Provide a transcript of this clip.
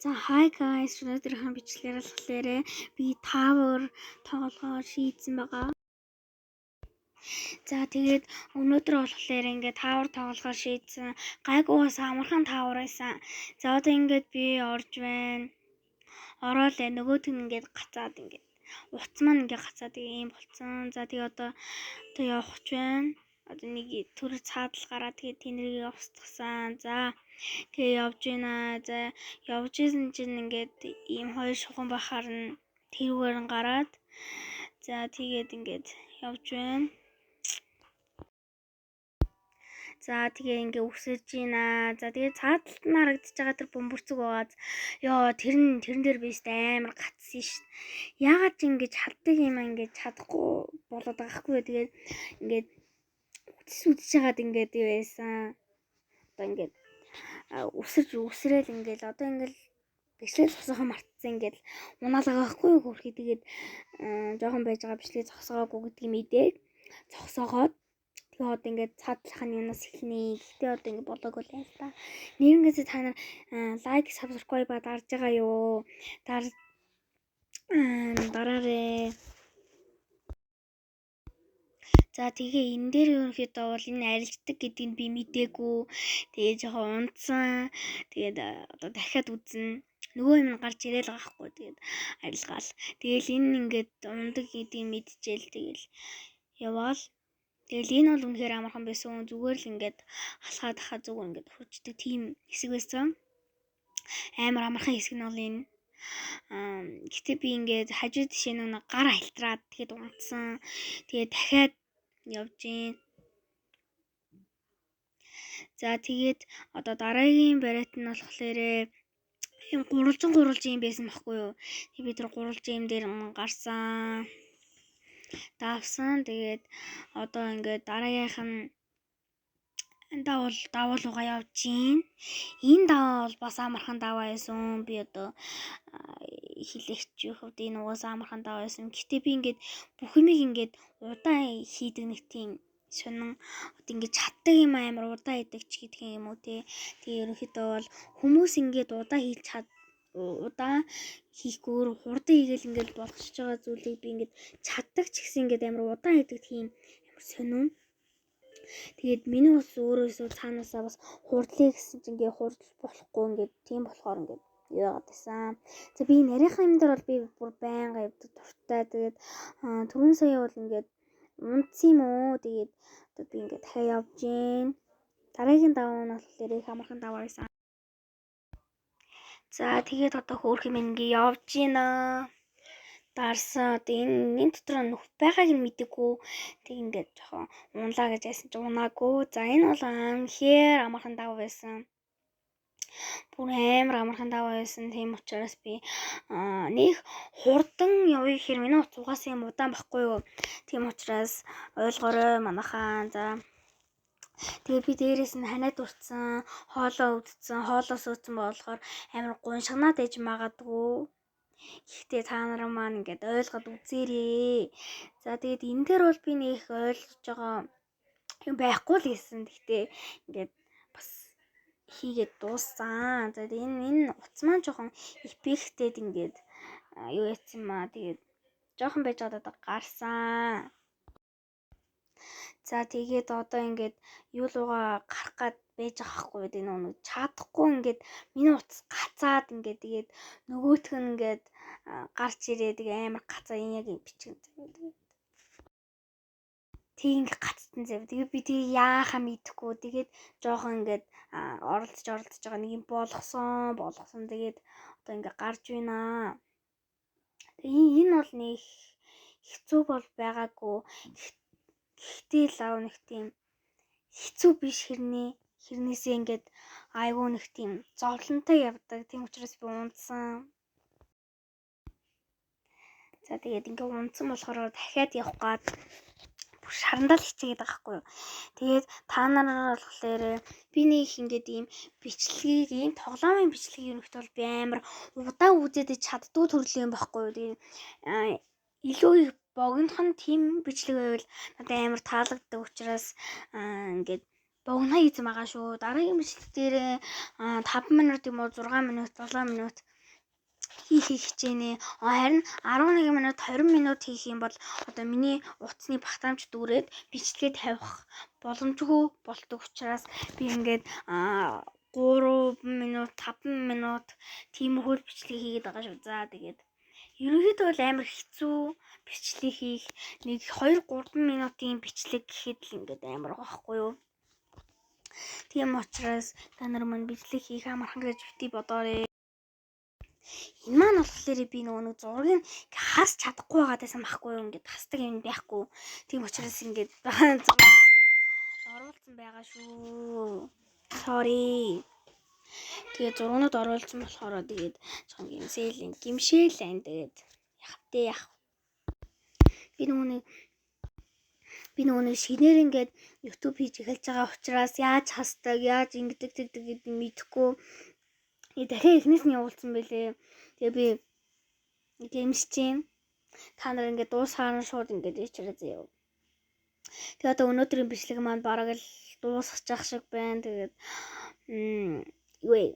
За hi guys, өнөөдрийнхэн бичлэгээр болохоор би tower тоглохоор шийдсэн байгаа. За тэгээд өнөөдөр болохоор ингээд tower тоглохоор шийдсэн. Гайгуус амархан tower байсан. За одоо ингээд би орж байна. Ороод нөгөөд нь ингээд гацаад ингээд утас маань ингээд гацаад ийм болцсон. За тэгээ одоо явах гэж байна. Одоо нэг төр цаадал гараад тэгээ тэнэрийг устгасан. За тэгээ явж байна. За явж исэн чинь ингээд ийм хоёр шугам бахаар нь тэрүүгээр нь гараад за тэгээд ингээд явж байна. За тэгээ ингээ үсэж байна. За тэгээ цаадалт нь харагдаж байгаа тэр бөмбөрцөг байгаа. Ёо тэрэн дээр бист амар гацсан шин. Яагаад ч ингэж чаддаг юм ингэж чадахгүй болоод байгаа хгүй. Тэгээд ингээд үдсэж хагаад ингээд байсан. Одоо ингээд үсрээл ингээд одоо ингээд бичлэг зогсоохоо мартсан ингээд унаалгаа байхгүй хөрхий тэгээд жоохон байж байгаа бичлэг зогсоогоогүй гэдгийг мэдээд зогсоогоод тэгээ одоо ингээд цаадлахын юмнаас эхлэнэ. Гэтэ одоо ингээд болоогүй л юм та. Нэрнгээсээ та нар лайк, subscribe дарж байгаа юу? Дараарэ. За тэгээ энэ дээр ерөнхийдөө бол энэ арилждаг гэдгийг би мдээгүй. Тэгээ жоохон унтсан. Тэгээд одоо дахиад үзнэ. Нөгөө юм гарч ирээл байгаа хгүй. Тэгээд арилгаал. Тэгээл энэ ингээд ундаг гэдгийг мэдчихэл тэгээл яваал. Тэгэл энэ бол үнэхээр амархан байсан. Зүгээр л ингээд алхаад хахад зүгээр ингээд хурцдаг тийм хэсэг байсан. Амар амархан хэсэг нь бол энэ. Гэтэ би ингээд хажууд тишээ нэг гар хальтраад тэгэхэд унтсан. Тэгээд дахиад явж гин. За тэгээд одоо дараагийн бариат нь болохоор юм гурвалжин байсан байхгүй юу? Тэг би тэр гурвалжин дээр гарсан. Давсан. Тэгээд одоо ингээд дараагийнх нь давал угаа явж гин. Энэ даваа бол бас амархан даваа байсан. Би одоо хэлэгч хувьд энэ угаасаа амархан даваа байсан. Гэтэ би ингээд бүх юмыг ингээд удаан хийдэг нэг тийм сонин одоо ингээд чаддаг юм амар удаан хийдэг ч гэдэг юм уу те. Тэгээ ерөнхийдөө бол хүмүүс ингээд удаан хийхгүйгээр хурдан хийгээл ингээд болгочихж байгаа зүйлийг би ингээд чаддаг ч гэсэн ингээд амар удаан хийдэг тийм амар сонин. Тэгээд миний бас өөрөөсөө цаанаасаа бас хурдлыг гэсэн чинь ингээд хурдл болохгүй ингээд тийм болохоор ингээд яагаад гэсэн. За би нарийнхан юм дээр бол би бүр байнга явдаг дуртай. Тэгээд түрүүн сая бол ингээд унтсан юм уу. Тэгээд одоо би ингээд дахиад явж гин. Дараагийн даваа нь болохоор их амархан даваа байсан. За тэгээд одоо хөөх юм ингээд явж гинэ. Дарсан. Одоо энэ дотор нөх байгааг нь мэдээгүй. Тэг ингээд жоохон унлаа гэж яасан чи унаагүй. За энэ бол амхээр амархан даваа байсан. Бүр амар амархан даваа байсан. Тийм учраас би нэг хурдан явъя гэхээр миний утас угаасаа юм удаан байхгүй юу. Тийм учраас ойлгоорой манайхаа. За тэгээ би дээрээс нь ханаад уртсан, хоолоо өвдсөн, хоолоос өөцөн болохоор амар гуншигнаад ээж магадгүй. Гэхдээ та нар маань ингээд ойлгоод үзээрэй. За тэгээд энэ дээр бол би нэг ойлгож байгаа юм байхгүй л гэсэн. Гэхдээ ингээд бас хийгээд дууссан. За энэ утас маань жоохон эффекттэй ингээд юу яцсан маа. Тэгээд жоохон байж байгаа гарсан. За тэгээд одоо ингээд юу лугаа гарах гад байж байгаа хгүй. Тэгээд нэг чадахгүй ингээд миний утас гацаад ингээд тэгээд нөгөөх нь ингээд гарч ирээ. Тэгээ амар гацаа энэ яг бичгэн. Тэг ингээд гацсан зав. Тэгээ би тэг яахаа мэдэхгүй. Тэгээд жоохон ингээд оролдож байгаа нэг юм болгосон. Тэгээд одоо ингээд гарч байна. Тэгээ энэ бол нэг хэцүү бол байгаагүй. Гэхдээ лав нэг тийм хэцүү биш хэрнээсээ ингээд айгүй нэг тийм зовлонтой явдаг. Тийм учраас би унтсан. За тэгээд ингээд унтсан болохоор дахиад явах гад бүр шарандал хичээгээд байгаа хгүй юу. Тэгээд та нар болохоор би нэг ингээд ийм бичлэгийг ийм тоглоомын бичлэгийг өргөхт бол би амар удаан үзээд чаддгүй төрлийн юм байхгүй юу. Тэгээд илүү их богинохон тийм бичлэг байвал надад амар таалагддаг учраас ингээд богино хийсэн байгаа шүү. Дараагийн бичлэг дээр 5 минут юм уу 6 минут 7 минут хийх хичээнэ. Харин 11 минут 20 минут хийх юм бол одоо миний утасны багтаамж дүүрээд бичлэгээ тавих боломжгүй болдог учраас би ингээд 3 минут 5 минут тиймэрхүү бичлэг хийгээд байгаа шүү. За тэгээд ерөнхийдөө бол амар хэцүү бичлэг хийх. Нэг 2-3 минутын бичлэг гэхэд л ингээд амар байхгүй юу? Тийм учраас та нар мань бичлэг хийх амархан гэж бити бодоорой. Энэ маань болохоор би нэг зургийг харж чадахгүй байгаа гэсэн байхгүй юу? Ингээд хасдаг юм байхгүй. Тийм учраас ингээд зураг оруулсан байгаа шүү. Sorry. Тэгээд зургууд оруулсан болохоор тэгээд жоохон гимшээлэн тэгээд яах. Би нэг шинээр ингээд YouTube хийж эхэлж байгаа учраас яаж хасдаг, яаж ингэдэг гэдэг мэдэхгүй. Дахиад эхнээс нь явуулсан байлээ. Тэгээ би гэмсчээн. Та нар ингээд дуусахаар шууд ингээд ичрээ заяа. Тэгээ одоо өнөөдрийн бичлэг маань бараг л дуусах шиг байна. Тэгээд юу вэ?